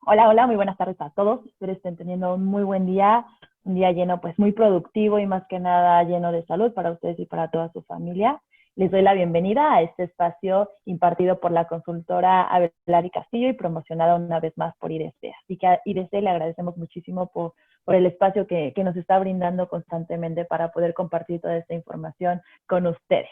Hola, hola, muy buenas tardes a todos. Espero estén teniendo un muy buen día, un día lleno, pues muy productivo y más que nada lleno de salud para ustedes y para toda su familia. Les doy la bienvenida a este espacio impartido por la consultora Abelari Castillo y promocionado una vez más por IDC. Así que a IDC le agradecemos muchísimo por el espacio que nos está brindando constantemente para poder compartir toda esta información con ustedes.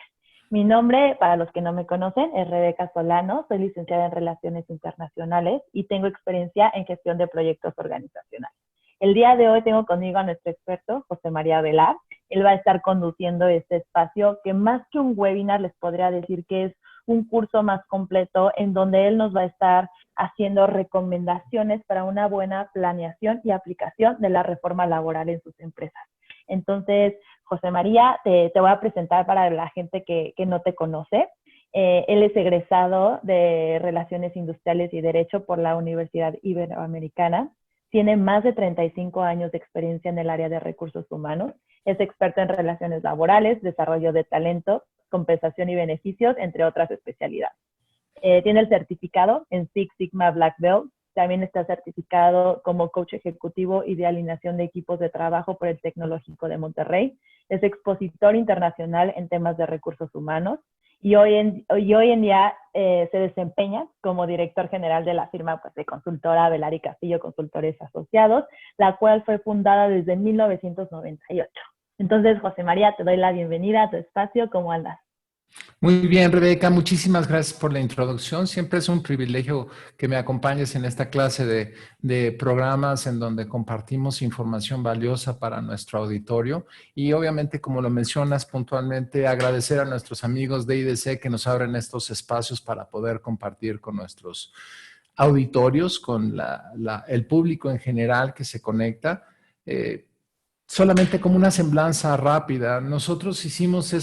Mi nombre, para los que no me conocen, es Rebeca Solano, soy licenciada en Relaciones Internacionales y tengo experiencia en gestión de proyectos organizacionales. El día de hoy tengo conmigo a nuestro experto, José María Velar. Él va a estar conduciendo este espacio que más que un webinar les podría decir que es un curso más completo en donde él nos va a estar haciendo recomendaciones para una buena planeación y aplicación de la reforma laboral en sus empresas. Entonces, José María, te voy a presentar para la gente que no te conoce. Él es egresado de Relaciones Industriales y Derecho por la Universidad Iberoamericana. Tiene más de 35 años de experiencia en el área de recursos humanos. Es experto en relaciones laborales, desarrollo de talento, compensación y beneficios, entre otras especialidades. Tiene el certificado en Six Sigma Black Belt. También está certificado como coach ejecutivo y de alineación de equipos de trabajo por el Tecnológico de Monterrey. Es expositor internacional en temas de recursos humanos y hoy en día se desempeña como director general de la firma pues, de consultora Abelari Castillo Consultores Asociados, la cual fue fundada desde 1998. Entonces, José María, te doy la bienvenida a tu espacio. ¿Cómo andas? Muy bien, Rebeca, muchísimas gracias por la introducción. Siempre es un privilegio que me acompañes en esta clase de programas en donde compartimos información valiosa para nuestro auditorio. Y obviamente, como lo mencionas puntualmente, agradecer a nuestros amigos de IDC que nos abren estos espacios para poder compartir con nuestros auditorios, con el público en general que se conecta. Solamente como una semblanza rápida, nosotros hicimos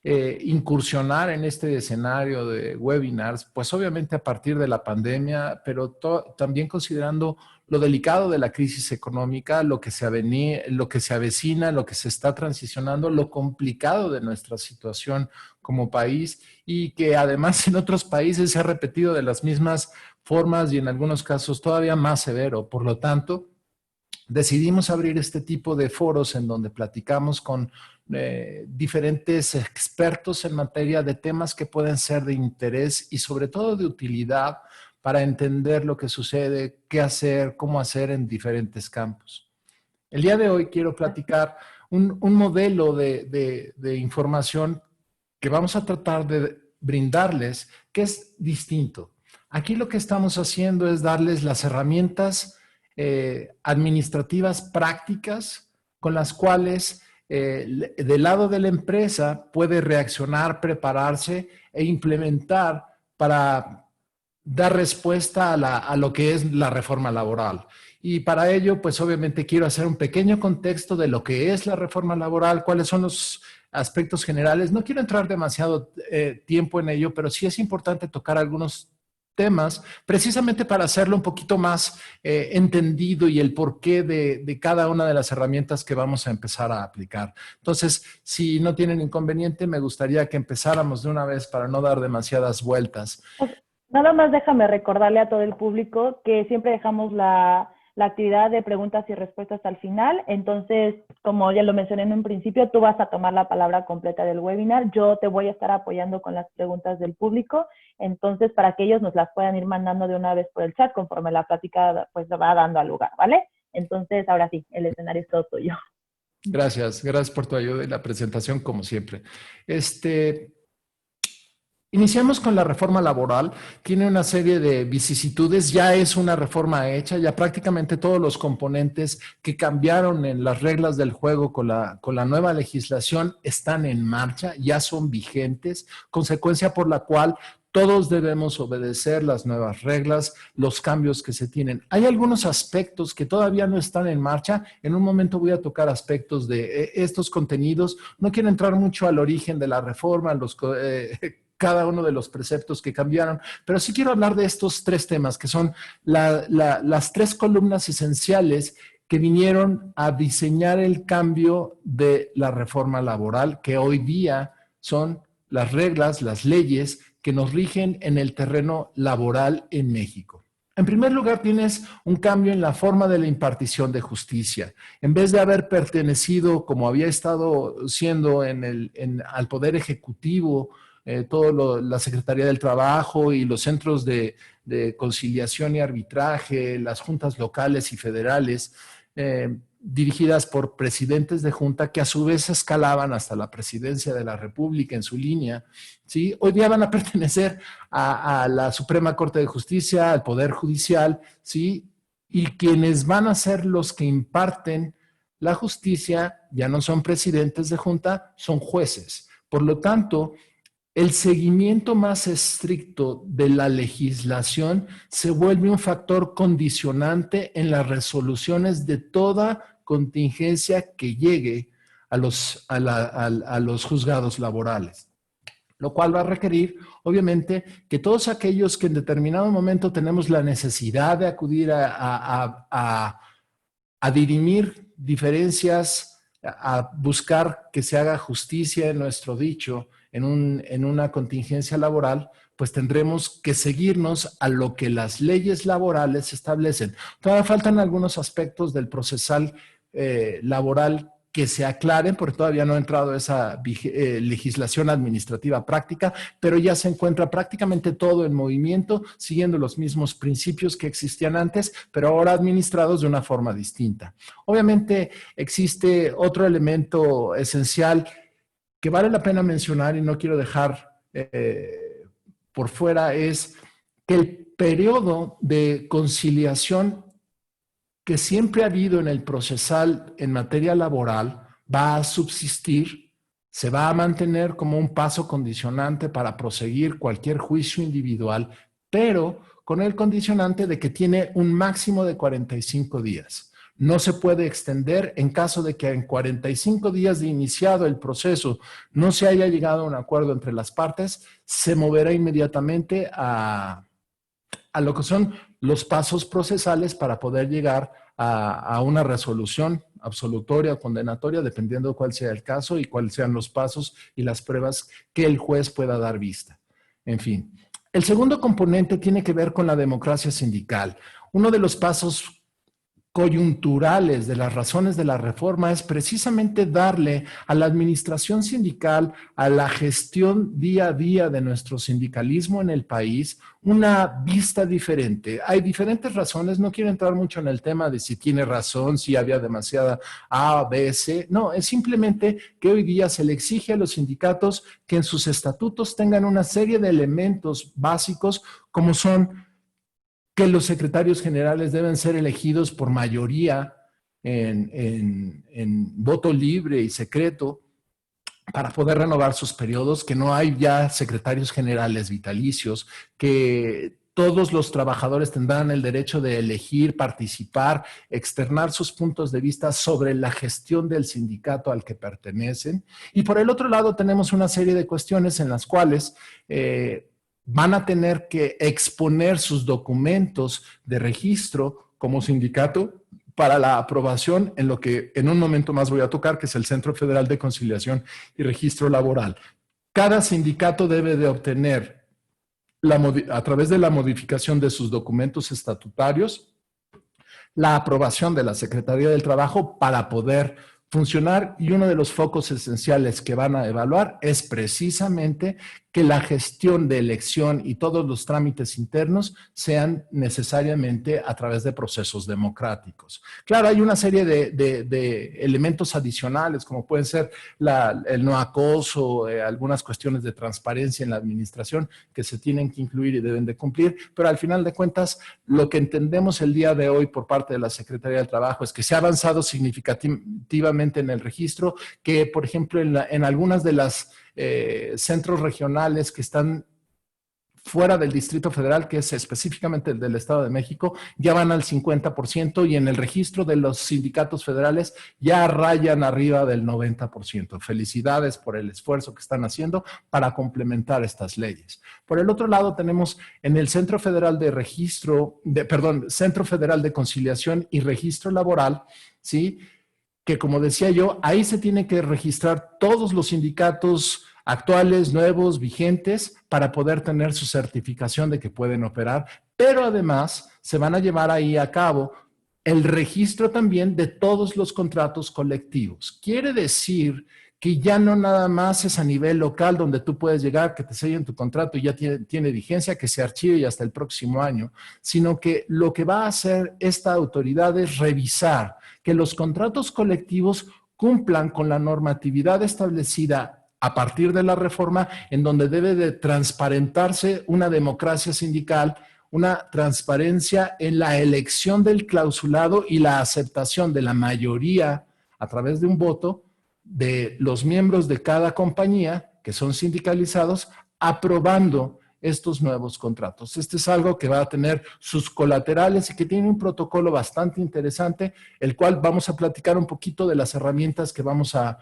incursionar en este escenario de webinars, pues obviamente a partir de la pandemia, pero también considerando lo delicado de la crisis económica, lo que se avecina, lo que se está transicionando, lo complicado de nuestra situación como país y que además en otros países se ha repetido de las mismas formas y en algunos casos todavía más severo. Por lo tanto, decidimos abrir este tipo de foros en donde platicamos con diferentes expertos en materia de temas que pueden ser de interés y sobre todo de utilidad para entender lo que sucede, qué hacer, cómo hacer en diferentes campos. El día de hoy quiero platicar un modelo de información que vamos a tratar de brindarles que es distinto. Aquí lo que estamos haciendo es darles las herramientas administrativas prácticas con las cuales del lado de la empresa puede reaccionar, prepararse e implementar para dar respuesta a lo que es la reforma laboral. Y para ello, pues obviamente quiero hacer un pequeño contexto de lo que es la reforma laboral, cuáles son los aspectos generales. No quiero entrar demasiado tiempo en ello, pero sí es importante tocar algunos temas, precisamente para hacerlo un poquito más entendido y el porqué de cada una de las herramientas que vamos a empezar a aplicar. Entonces, si no tienen inconveniente, me gustaría que empezáramos de una vez para no dar demasiadas vueltas. Nada más déjame recordarle a todo el público que siempre dejamos la actividad de preguntas y respuestas al final. Entonces, como ya lo mencioné en un principio, tú vas a tomar la palabra completa del webinar. Yo te voy a estar apoyando con las preguntas del público. Entonces, para que ellos nos las puedan ir mandando de una vez por el chat conforme la plática pues va dando al lugar, ¿vale? Entonces, ahora sí, el escenario es todo tuyo. Gracias, gracias por tu ayuda y la presentación, como siempre. Iniciamos con la reforma laboral, tiene una serie de vicisitudes, ya es una reforma hecha, ya prácticamente todos los componentes que cambiaron en las reglas del juego con la nueva legislación están en marcha, ya son vigentes, consecuencia por la cual todos debemos obedecer las nuevas reglas, los cambios que se tienen. Hay algunos aspectos que todavía no están en marcha. En un momento voy a tocar aspectos de estos contenidos. No quiero entrar mucho al origen de la reforma, cada uno de los preceptos que cambiaron, pero sí quiero hablar de estos tres temas que son las tres columnas esenciales que vinieron a diseñar el cambio de la reforma laboral, que hoy día son las reglas, las leyes que nos rigen en el terreno laboral en México. En primer lugar, tienes un cambio en la forma de la impartición de justicia. En vez de haber pertenecido, como había estado siendo al Poder Ejecutivo, la Secretaría del Trabajo y los centros de conciliación y arbitraje, las juntas locales y federales, dirigidas por presidentes de junta que a su vez escalaban hasta la presidencia de la República en su línea, ¿sí? Hoy día van a pertenecer a la Suprema Corte de Justicia, al Poder Judicial, ¿sí? Y quienes van a ser los que imparten la justicia ya no son presidentes de junta, son jueces. Por lo tanto, el seguimiento más estricto de la legislación se vuelve un factor condicionante en las resoluciones de toda contingencia que llegue a los juzgados laborales, lo cual va a requerir, obviamente, que todos aquellos que en determinado momento tenemos la necesidad de acudir a dirimir diferencias, a buscar que se haga justicia en nuestro dicho, en una contingencia laboral, pues tendremos que seguirnos a lo que las leyes laborales establecen. Todavía faltan algunos aspectos del procesal laboral que se aclaren, porque todavía no ha entrado esa legislación administrativa práctica, pero ya se encuentra prácticamente todo en movimiento, siguiendo los mismos principios que existían antes, pero ahora administrados de una forma distinta. Obviamente existe otro elemento esencial que vale la pena mencionar y no quiero dejar por fuera, es que el periodo de conciliación que siempre ha habido en el procesal en materia laboral va a subsistir, se va a mantener como un paso condicionante para proseguir cualquier juicio individual, pero con el condicionante de que tiene un máximo de 45 días. No se puede extender en caso de que en 45 días de iniciado el proceso no se haya llegado a un acuerdo entre las partes, se moverá inmediatamente a lo que son los pasos procesales para poder llegar a una resolución absolutoria o condenatoria, dependiendo de cuál sea el caso y cuáles sean los pasos y las pruebas que el juez pueda dar vista. En fin, el segundo componente tiene que ver con la democracia sindical. Uno de los pasos coyunturales de las razones de la reforma es precisamente darle a la administración sindical, a la gestión día a día de nuestro sindicalismo en el país, una vista diferente. Hay diferentes razones, no quiero entrar mucho en el tema de si tiene razón, si había demasiada A, B, C. No, es simplemente que hoy día se le exige a los sindicatos que en sus estatutos tengan una serie de elementos básicos como son que los secretarios generales deben ser elegidos por mayoría en voto libre y secreto para poder renovar sus periodos, que no hay ya secretarios generales vitalicios, que todos los trabajadores tendrán el derecho de elegir, participar, externar sus puntos de vista sobre la gestión del sindicato al que pertenecen. Y por el otro lado tenemos una serie de cuestiones en las cuales van a tener que exponer sus documentos de registro como sindicato para la aprobación en lo que en un momento más voy a tocar, que es el Centro Federal de Conciliación y Registro Laboral. Cada sindicato debe de obtener, a través de la modificación de sus documentos estatutarios, la aprobación de la Secretaría del Trabajo para poder funcionar, y uno de los focos esenciales que van a evaluar es precisamente que la gestión de elección y todos los trámites internos sean necesariamente a través de procesos democráticos. Claro, hay una serie de elementos adicionales, como pueden ser el no acoso, algunas cuestiones de transparencia en la administración que se tienen que incluir y deben de cumplir, pero al final de cuentas, lo que entendemos el día de hoy por parte de la Secretaría del Trabajo es que se ha avanzado significativamente en el registro, que por ejemplo en algunas de las centros regionales que están fuera del Distrito Federal, que es específicamente el del Estado de México, ya van al 50% y en el registro de los sindicatos federales ya rayan arriba del 90%. Felicidades por el esfuerzo que están haciendo para complementar estas leyes. Por el otro lado tenemos en el Centro Federal Centro Federal de Conciliación y Registro Laboral, ¿sí?, que como decía yo, ahí se tiene que registrar todos los sindicatos actuales, nuevos, vigentes, para poder tener su certificación de que pueden operar, pero además se van a llevar ahí a cabo el registro también de todos los contratos colectivos. Quiere decir que ya no nada más es a nivel local donde tú puedes llegar, que te sellen tu contrato y ya tiene vigencia, que se archive y hasta el próximo año, sino que lo que va a hacer esta autoridad es revisar que los contratos colectivos cumplan con la normatividad establecida a partir de la reforma, en donde debe de transparentarse una democracia sindical, una transparencia en la elección del clausulado y la aceptación de la mayoría a través de un voto de los miembros de cada compañía que son sindicalizados aprobando estos nuevos contratos. Este es algo que va a tener sus colaterales y que tiene un protocolo bastante interesante, el cual vamos a platicar un poquito de las herramientas que vamos a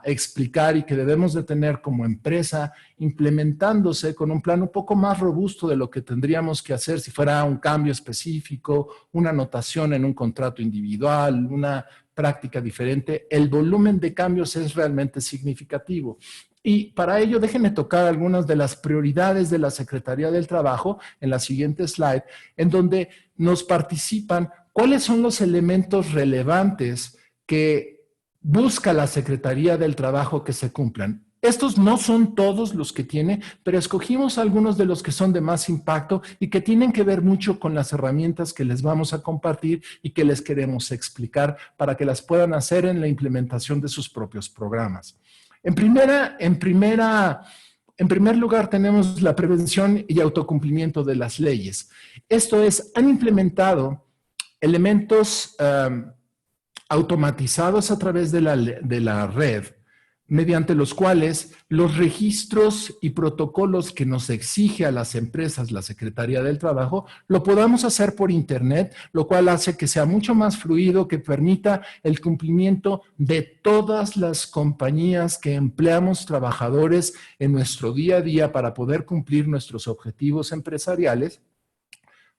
explicar y que debemos de tener como empresa, implementándose con un plan un poco más robusto de lo que tendríamos que hacer si fuera un cambio específico, una anotación en un contrato individual, una práctica diferente. El volumen de cambios es realmente significativo. Y para ello, déjenme tocar algunas de las prioridades de la Secretaría del Trabajo en la siguiente slide, en donde nos participan cuáles son los elementos relevantes que busca la Secretaría del Trabajo que se cumplan. Estos no son todos los que tiene, pero escogimos algunos de los que son de más impacto y que tienen que ver mucho con las herramientas que les vamos a compartir y que les queremos explicar para que las puedan hacer en la implementación de sus propios programas. En primer lugar, tenemos la prevención y autocumplimiento de las leyes. Esto es, han implementado elementos automatizados a través de la red, mediante los cuales los registros y protocolos que nos exige a las empresas la Secretaría del Trabajo, lo podamos hacer por Internet, lo cual hace que sea mucho más fluido, que permita el cumplimiento de todas las compañías que empleamos trabajadores en nuestro día a día para poder cumplir nuestros objetivos empresariales.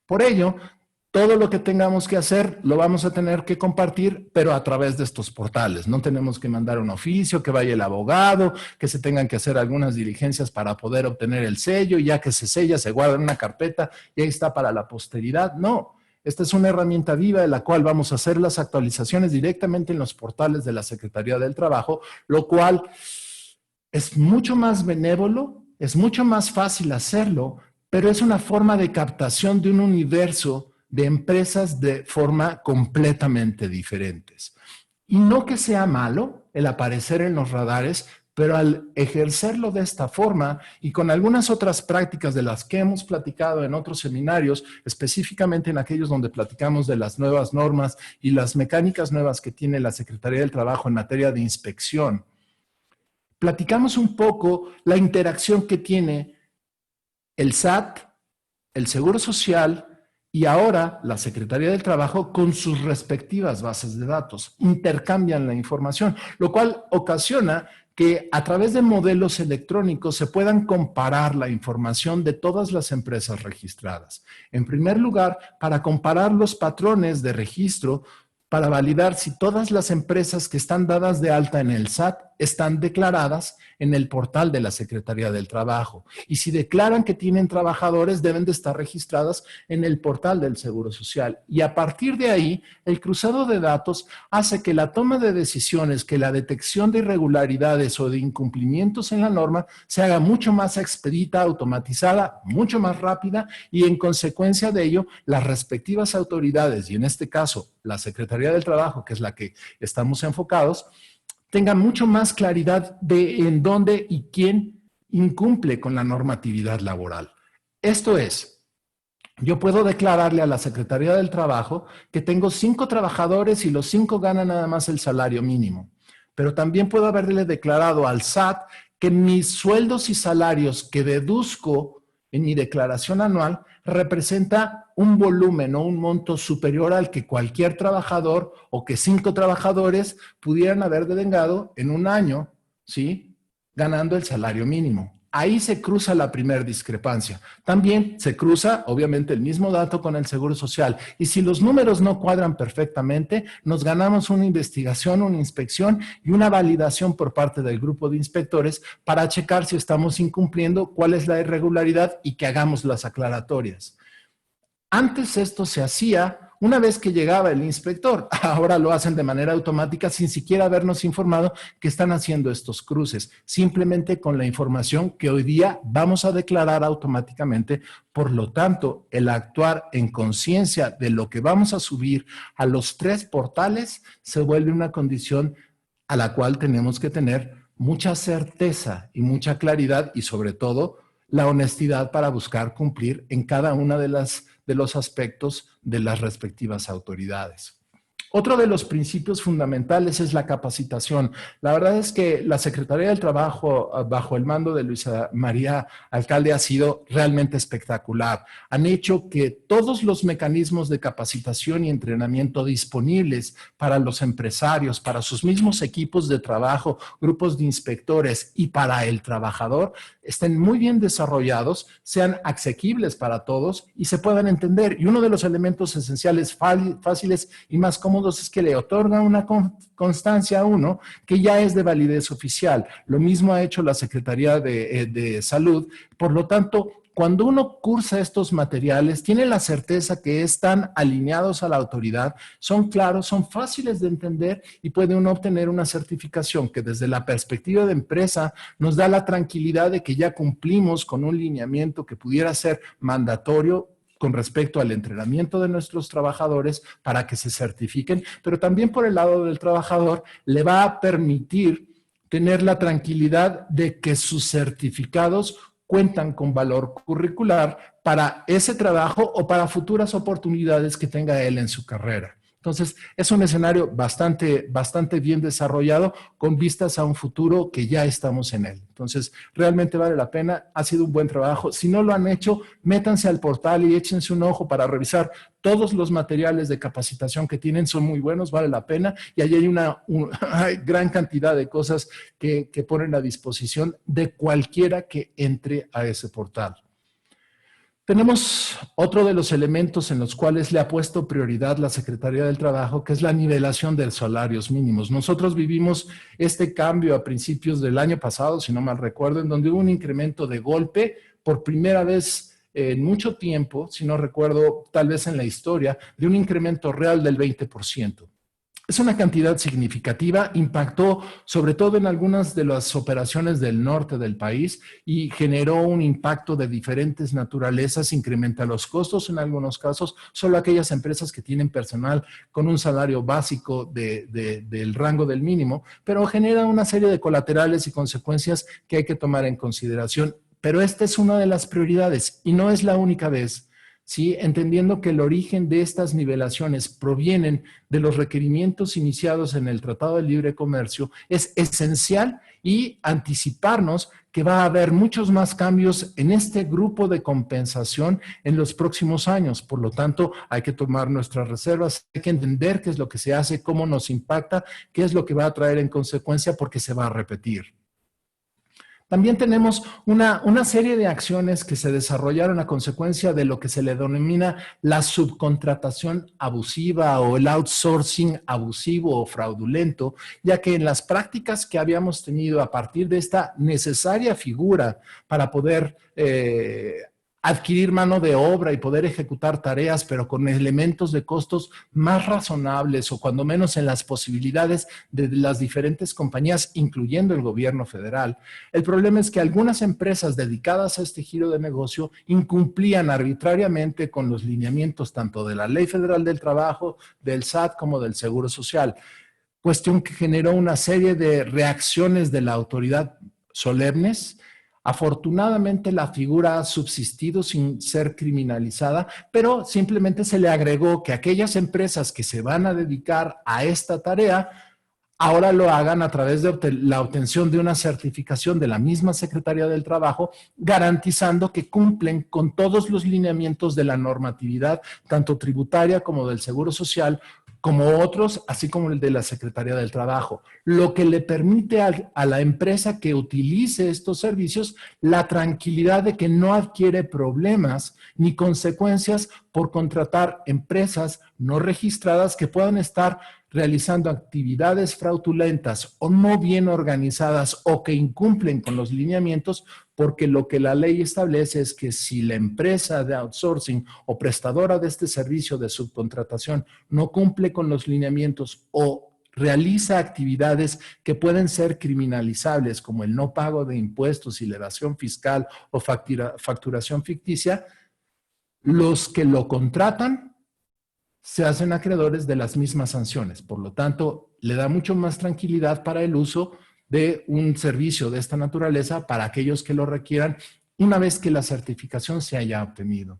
Por ello, todo lo que tengamos que hacer lo vamos a tener que compartir, pero a través de estos portales. No tenemos que mandar un oficio, que vaya el abogado, que se tengan que hacer algunas diligencias para poder obtener el sello, y ya que se sella, se guarda en una carpeta y ahí está para la posteridad. No, esta es una herramienta viva de la cual vamos a hacer las actualizaciones directamente en los portales de la Secretaría del Trabajo, lo cual es mucho más benévolo, es mucho más fácil hacerlo, pero es una forma de captación de un universo de empresas de forma completamente diferentes. Y no que sea malo el aparecer en los radares, pero al ejercerlo de esta forma y con algunas otras prácticas de las que hemos platicado en otros seminarios, específicamente en aquellos donde platicamos de las nuevas normas y las mecánicas nuevas que tiene la Secretaría del Trabajo en materia de inspección, platicamos un poco la interacción que tiene el SAT, el Seguro Social y ahora la Secretaría del Trabajo con sus respectivas bases de datos. Intercambian la información, lo cual ocasiona que a través de modelos electrónicos se puedan comparar la información de todas las empresas registradas. En primer lugar, para comparar los patrones de registro, para validar si todas las empresas que están dadas de alta en el SAT están declaradas en el portal de la Secretaría del Trabajo. Y si declaran que tienen trabajadores, deben de estar registradas en el portal del Seguro Social. Y a partir de ahí, el cruzado de datos hace que la toma de decisiones, que la detección de irregularidades o de incumplimientos en la norma se haga mucho más expedita, automatizada, mucho más rápida, y en consecuencia de ello, las respectivas autoridades, y en este caso, la Secretaría del Trabajo, que es la que estamos enfocados, tenga mucho más claridad de en dónde y quién incumple con la normatividad laboral. Esto es, yo puedo declararle a la Secretaría del Trabajo que tengo 5 trabajadores y los 5 ganan nada más el salario mínimo, pero también puedo haberle declarado al SAT que mis sueldos y salarios que deduzco en mi declaración anual representa un volumen o un monto superior al que cualquier trabajador o que 5 trabajadores pudieran haber devengado en un año, ¿sí? Ganando el salario mínimo. ahí se cruza la primera discrepancia. También se cruza, obviamente, el mismo dato con el Seguro Social. Y si los números no cuadran perfectamente, nos ganamos una investigación, una inspección y una validación por parte del grupo de inspectores para checar si estamos incumpliendo, cuál es la irregularidad y que hagamos las aclaratorias. Antes esto se hacía una vez que llegaba el inspector. Ahora lo hacen de manera automática sin siquiera habernos informado que están haciendo estos cruces, simplemente con la información que hoy día vamos a declarar automáticamente. Por lo tanto, el actuar en conciencia de lo que vamos a subir a los 3 portales se vuelve una condición a la cual tenemos que tener mucha certeza y mucha claridad y sobre todo la honestidad para buscar cumplir en cada una de los aspectos de las respectivas autoridades. Otro de los principios fundamentales es la capacitación. La verdad es que la Secretaría del Trabajo, bajo el mando de Luisa María Alcalde, ha sido realmente espectacular. Han hecho que todos los mecanismos de capacitación y entrenamiento disponibles para los empresarios, para sus mismos equipos de trabajo, grupos de inspectores y para el trabajador, estén muy bien desarrollados, sean asequibles para todos y se puedan entender. Y uno de los elementos esenciales, fáciles y más cómodos, es que le otorga una constancia a uno que ya es de validez oficial. Lo mismo ha hecho la Secretaría de Salud. Por lo tanto, cuando uno cursa estos materiales, tiene la certeza que están alineados a la autoridad, son claros, son fáciles de entender y puede uno obtener una certificación que desde la perspectiva de empresa nos da la tranquilidad de que ya cumplimos con un lineamiento que pudiera ser mandatorio con respecto al entrenamiento de nuestros trabajadores para que se certifiquen, pero también por el lado del trabajador le va a permitir tener la tranquilidad de que sus certificados cuentan con valor curricular para ese trabajo o para futuras oportunidades que tenga él en su carrera. Entonces, es un escenario bastante bien desarrollado con vistas a un futuro que ya estamos en él. Entonces, realmente vale la pena, ha sido un buen trabajo. Si no lo han hecho, métanse al portal y échense un ojo para revisar todos los materiales de capacitación que tienen, son muy buenos, vale la pena. Y allí hay hay gran cantidad de cosas que ponen a disposición de cualquiera que entre a ese portal. Tenemos otro de los elementos en los cuales le ha puesto prioridad la Secretaría del Trabajo, que es la nivelación de salarios mínimos. Nosotros vivimos este cambio a principios del año pasado, si no mal recuerdo, en donde hubo un incremento de golpe por primera vez en mucho tiempo, si no recuerdo, tal vez en la historia, de un incremento real del 20%. Es una cantidad significativa, impactó sobre todo en algunas de las operaciones del norte del país y generó un impacto de diferentes naturalezas, incrementa los costos en algunos casos, solo aquellas empresas que tienen personal con un salario básico del rango del mínimo, pero genera una serie de colaterales y consecuencias que hay que tomar en consideración. Pero esta es una de las prioridades y no es la única vez. ¿Sí? Entendiendo que el origen de estas nivelaciones provienen de los requerimientos iniciados en el Tratado de Libre Comercio, es esencial y anticiparnos que va a haber muchos más cambios en este grupo de compensación en los próximos años. Por lo tanto, hay que tomar nuestras reservas, hay que entender qué es lo que se hace, cómo nos impacta, qué es lo que va a traer en consecuencia porque se va a repetir. También tenemos una serie de acciones que se desarrollaron a consecuencia de lo que se le denomina la subcontratación abusiva o el outsourcing abusivo o fraudulento, ya que en las prácticas que habíamos tenido a partir de esta necesaria figura para poder adquirir mano de obra y poder ejecutar tareas, pero con elementos de costos más razonables o cuando menos en las posibilidades de las diferentes compañías, incluyendo el gobierno federal. El problema es que algunas empresas dedicadas a este giro de negocio incumplían arbitrariamente con los lineamientos tanto de la Ley Federal del Trabajo, del SAT como del Seguro Social, cuestión que generó una serie de reacciones de la autoridad solemnes. Afortunadamente la figura ha subsistido sin ser criminalizada, pero simplemente se le agregó que aquellas empresas que se van a dedicar a esta tarea ahora lo hagan a través de la obtención de una certificación de la misma Secretaría del Trabajo, garantizando que cumplen con todos los lineamientos de la normatividad, tanto tributaria como del Seguro Social, como otros, así como el de la Secretaría del Trabajo, lo que le permite a la empresa que utilice estos servicios la tranquilidad de que no adquiere problemas ni consecuencias por contratar empresas no registradas que puedan estar realizando actividades fraudulentas o no bien organizadas o que incumplen con los lineamientos, porque lo que la ley establece es que si la empresa de outsourcing o prestadora de este servicio de subcontratación no cumple con los lineamientos o realiza actividades que pueden ser criminalizables, como el no pago de impuestos y la evasión fiscal o facturación ficticia, los que lo contratan se hacen acreedores de las mismas sanciones. Por lo tanto, le da mucho más tranquilidad para el uso de un servicio de esta naturaleza para aquellos que lo requieran una vez que la certificación se haya obtenido.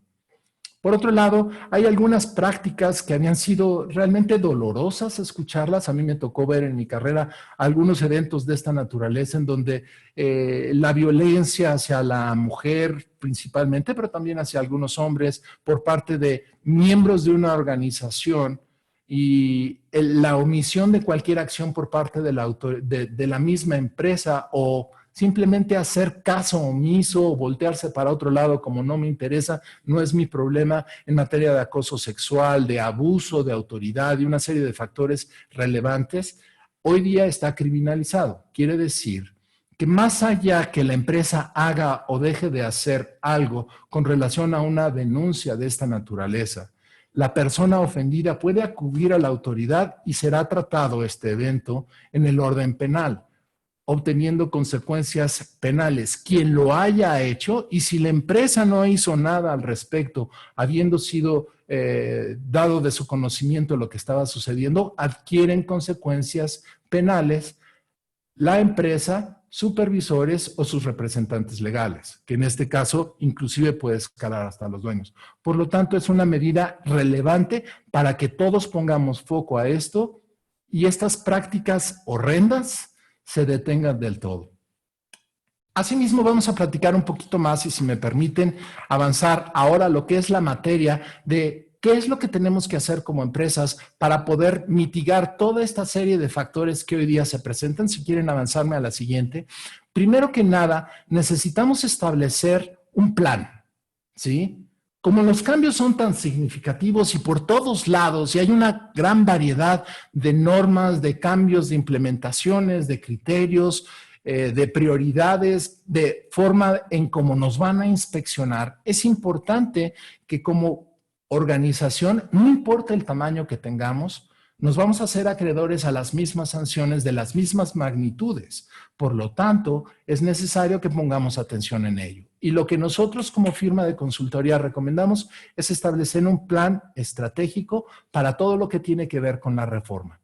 Por otro lado, hay algunas prácticas que habían sido realmente dolorosas escucharlas. A mí me tocó ver en mi carrera algunos eventos de esta naturaleza en donde la violencia hacia la mujer principalmente, pero también hacia algunos hombres por parte de miembros de una organización y la omisión de cualquier acción por parte de la misma empresa o simplemente hacer caso omiso o voltearse para otro lado como no me interesa, no es mi problema en materia de acoso sexual, de abuso de autoridad y una serie de factores relevantes, hoy día está criminalizado. Quiere decir que más allá que la empresa haga o deje de hacer algo con relación a una denuncia de esta naturaleza, la persona ofendida puede acudir a la autoridad y será tratado este evento en el orden penal, obteniendo consecuencias penales. Quien lo haya hecho, y si la empresa no hizo nada al respecto, habiendo sido dado de su conocimiento lo que estaba sucediendo, adquieren consecuencias penales la empresa, supervisores o sus representantes legales, que en este caso inclusive puede escalar hasta los dueños. Por lo tanto, es una medida relevante para que todos pongamos foco a esto y estas prácticas horrendas se detengan del todo. Asimismo, vamos a platicar un poquito más y, si me permiten, avanzar ahora lo que es la materia de qué es lo que tenemos que hacer como empresas para poder mitigar toda esta serie de factores que hoy día se presentan. Si quieren avanzarme a la siguiente. Primero que nada, necesitamos establecer un plan, ¿sí? Como los cambios son tan significativos y por todos lados, y hay una gran variedad de normas, de cambios, de implementaciones, de criterios, de prioridades, de forma en cómo nos van a inspeccionar, es importante que como organización, no importa el tamaño que tengamos, nos vamos a hacer acreedores a las mismas sanciones de las mismas magnitudes. Por lo tanto, es necesario que pongamos atención en ello. Y lo que nosotros como firma de consultoría recomendamos es establecer un plan estratégico para todo lo que tiene que ver con la reforma.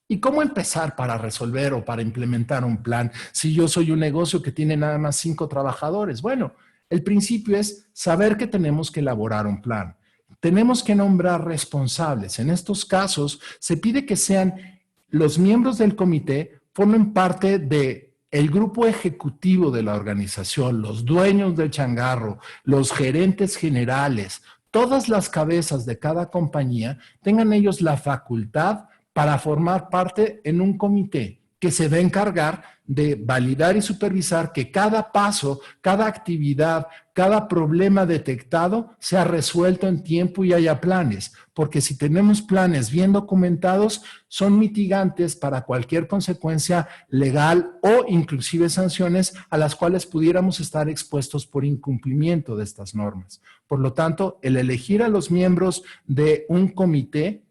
¿Y cómo empezar para resolver o para implementar un plan si yo soy un negocio que tiene nada más 5 trabajadores? Bueno, el principio es saber que tenemos que elaborar un plan. Tenemos que nombrar responsables. En estos casos, se pide que sean los miembros del comité, formen parte del grupo ejecutivo de la organización, los dueños del changarro, los gerentes generales, todas las cabezas de cada compañía, tengan ellos la facultad para formar parte en un comité que se va a encargar de validar y supervisar que cada paso, cada actividad, cada problema detectado sea resuelto en tiempo y haya planes, porque si tenemos planes bien documentados, son mitigantes para cualquier consecuencia legal o inclusive sanciones a las cuales pudiéramos estar expuestos por incumplimiento de estas normas. Por lo tanto, el elegir a los miembros de un comité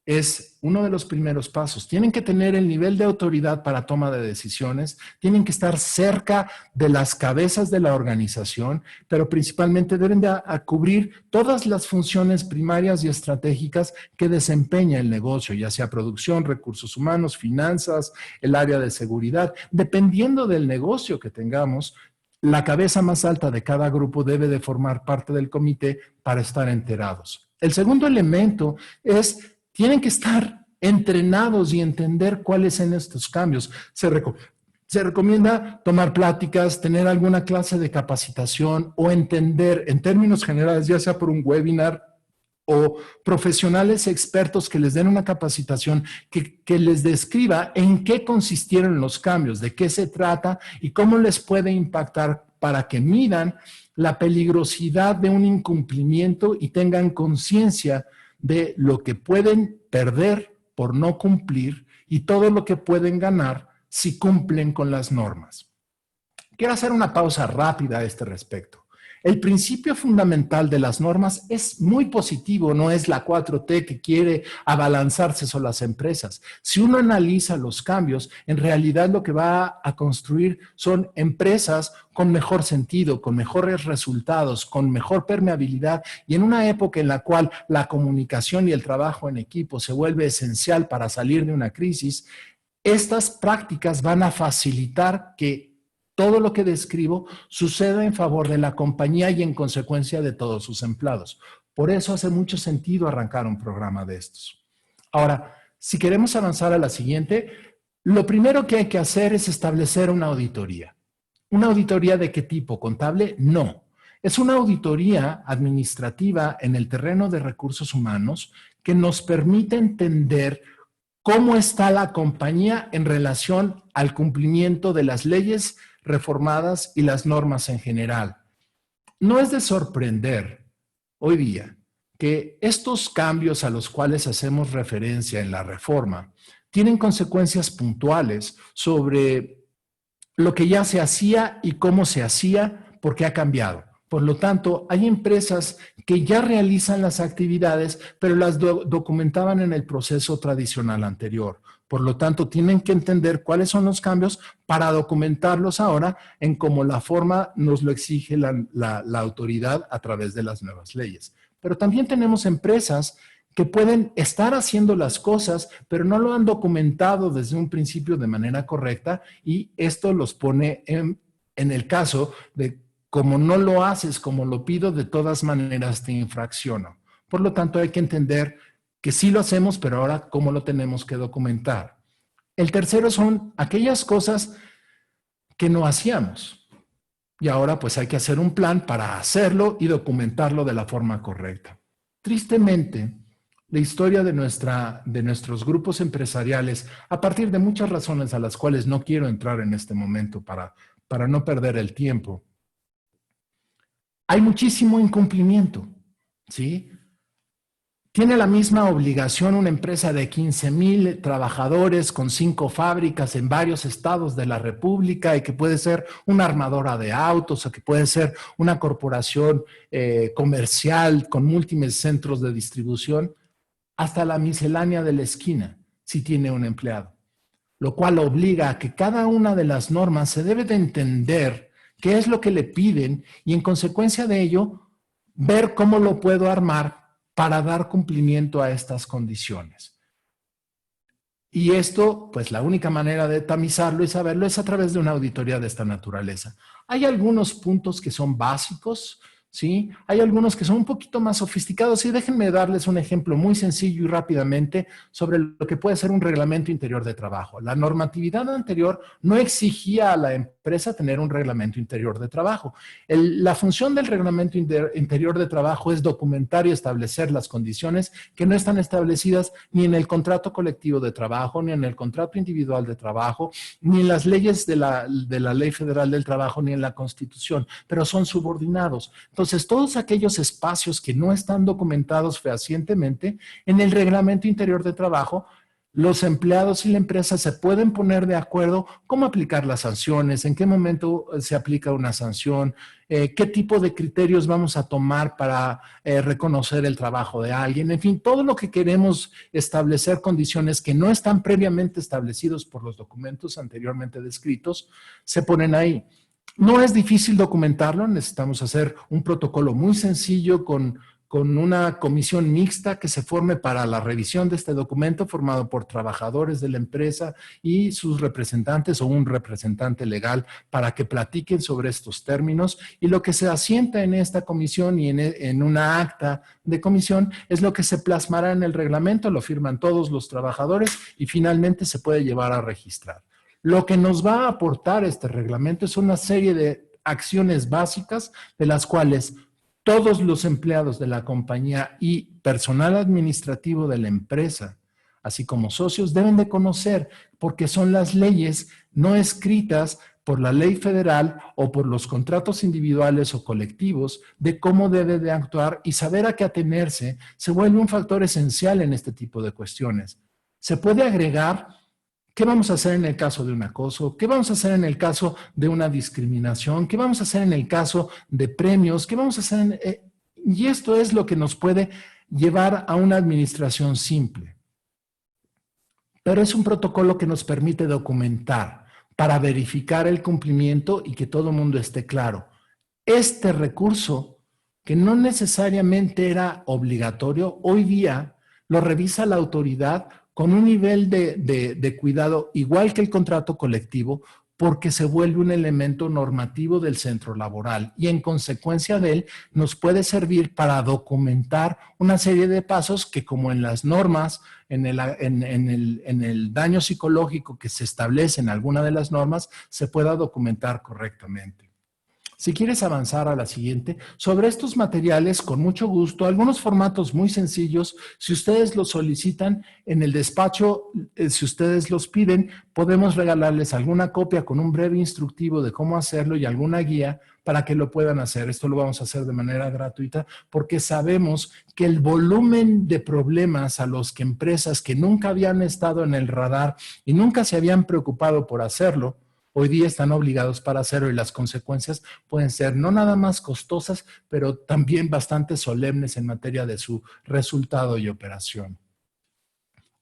es uno de los primeros pasos. Tienen que tener el nivel de autoridad para toma de decisiones, tienen que estar cerca de las cabezas de la organización, pero principalmente deben de cubrir todas las funciones primarias y estratégicas que desempeña el negocio, ya sea producción, recursos humanos, finanzas, el área de seguridad. Dependiendo del negocio que tengamos, la cabeza más alta de cada grupo debe de formar parte del comité para estar enterados. El segundo elemento es tienen que estar entrenados y entender cuáles son estos cambios. Se recomienda tomar pláticas, tener alguna clase de capacitación o entender en términos generales, ya sea por un webinar o profesionales expertos que les den una capacitación que les describa en qué consistieron los cambios, de qué se trata y cómo les puede impactar para que midan la peligrosidad de un incumplimiento y tengan conciencia de lo que pueden perder por no cumplir y todo lo que pueden ganar si cumplen con las normas. Quiero hacer una pausa rápida a este respecto. El principio fundamental de las normas es muy positivo, no es la 4T que quiere abalanzarse sobre las empresas. Si uno analiza los cambios, en realidad lo que va a construir son empresas con mejor sentido, con mejores resultados, con mejor permeabilidad y en una época en la cual la comunicación y el trabajo en equipo se vuelve esencial para salir de una crisis, estas prácticas van a facilitar que todo lo que describo suceda en favor de la compañía y en consecuencia de todos sus empleados. Por eso hace mucho sentido arrancar un programa de estos. Ahora, si queremos avanzar a la siguiente, lo primero que hay que hacer es establecer una auditoría. ¿Una auditoría de qué tipo? ¿Contable? No. Es una auditoría administrativa en el terreno de recursos humanos que nos permite entender cómo está la compañía en relación al cumplimiento de las leyes reformadas y las normas en general. No es de sorprender hoy día que estos cambios a los cuales hacemos referencia en la reforma tienen consecuencias puntuales sobre lo que ya se hacía y cómo se hacía porque ha cambiado. Por lo tanto, hay empresas que ya realizan las actividades, pero las documentaban en el proceso tradicional anterior. Por lo tanto, tienen que entender cuáles son los cambios para documentarlos ahora en como la forma nos lo exige la autoridad a través de las nuevas leyes. Pero también tenemos empresas que pueden estar haciendo las cosas, pero no lo han documentado desde un principio de manera correcta y esto los pone en el caso de como no lo haces, como lo pido, de todas maneras te infracciono. Por lo tanto, hay que entender que sí lo hacemos, pero ahora cómo lo tenemos que documentar. El tercero son aquellas cosas que no hacíamos. Y ahora pues hay que hacer un plan para hacerlo y documentarlo de la forma correcta. Tristemente, la historia de nuestros grupos empresariales, a partir de muchas razones a las cuales no quiero entrar en este momento para no perder el tiempo, hay muchísimo incumplimiento, ¿sí? Tiene la misma obligación una empresa de 15,000 trabajadores con 5 fábricas en varios estados de la República y que puede ser una armadora de autos o que puede ser una corporación comercial con múltiples centros de distribución, hasta la miscelánea de la esquina, si tiene un empleado. Lo cual obliga a que cada una de las normas se debe de entender qué es lo que le piden y en consecuencia de ello, ver cómo lo puedo armar para dar cumplimiento a estas condiciones. Y esto, pues la única manera de tamizarlo y saberlo es a través de una auditoría de esta naturaleza. Hay algunos puntos que son básicos, ¿sí? Hay algunos que son un poquito más sofisticados y déjenme darles un ejemplo muy sencillo y rápidamente sobre lo que puede ser un reglamento interior de trabajo. La normatividad anterior no exigía a la empresa tener un reglamento interior de trabajo. La función del reglamento interior de trabajo es documentar y establecer las condiciones que no están establecidas ni en el contrato colectivo de trabajo, ni en el contrato individual de trabajo, ni en las leyes de la Ley Federal del Trabajo, ni en la Constitución, pero son subordinados. Entonces, todos aquellos espacios que no están documentados fehacientemente en el reglamento interior de trabajo, los empleados y la empresa se pueden poner de acuerdo cómo aplicar las sanciones, en qué momento se aplica una sanción, qué tipo de criterios vamos a tomar para reconocer el trabajo de alguien, en fin, todo lo que queremos establecer condiciones que no están previamente establecidos por los documentos anteriormente descritos, se ponen ahí. No es difícil documentarlo, necesitamos hacer un protocolo muy sencillo con con una comisión mixta que se forme para la revisión de este documento, formado por trabajadores de la empresa y sus representantes o un representante legal, para que platiquen sobre estos términos, y lo que se asienta en esta comisión y en una acta de comisión es lo que se plasmará en el reglamento, lo firman todos los trabajadores y finalmente se puede llevar a registrar. Lo que nos va a aportar este reglamento es una serie de acciones básicas de las cuales todos los empleados de la compañía y personal administrativo de la empresa, así como socios, deben de conocer, porque son las leyes no escritas por la ley federal o por los contratos individuales o colectivos de cómo debe de actuar, y saber a qué atenerse se vuelve un factor esencial en este tipo de cuestiones. Se puede agregar ¿qué vamos a hacer en el caso de un acoso? ¿Qué vamos a hacer en el caso de una discriminación? ¿Qué vamos a hacer en el caso de premios? ¿Qué vamos a hacer y esto es lo que nos puede llevar a una administración simple. Pero es un protocolo que nos permite documentar para verificar el cumplimiento y que todo el mundo esté claro. Este recurso, que no necesariamente era obligatorio, hoy día lo revisa la autoridad con un nivel de cuidado igual que el contrato colectivo, porque se vuelve un elemento normativo del centro laboral y en consecuencia de él nos puede servir para documentar una serie de pasos que, como en las normas, en el daño psicológico que se establece en alguna de las normas, se pueda documentar correctamente. Si quieres avanzar a la siguiente, sobre estos materiales, con mucho gusto, algunos formatos muy sencillos, si ustedes los solicitan en el despacho, si ustedes los piden, podemos regalarles alguna copia con un breve instructivo de cómo hacerlo y alguna guía para que lo puedan hacer. Esto lo vamos a hacer de manera gratuita porque sabemos que el volumen de problemas a los que empresas que nunca habían estado en el radar y nunca se habían preocupado por hacerlo, hoy día están obligados para hacerlo, y las consecuencias pueden ser no nada más costosas, pero también bastante solemnes en materia de su resultado y operación.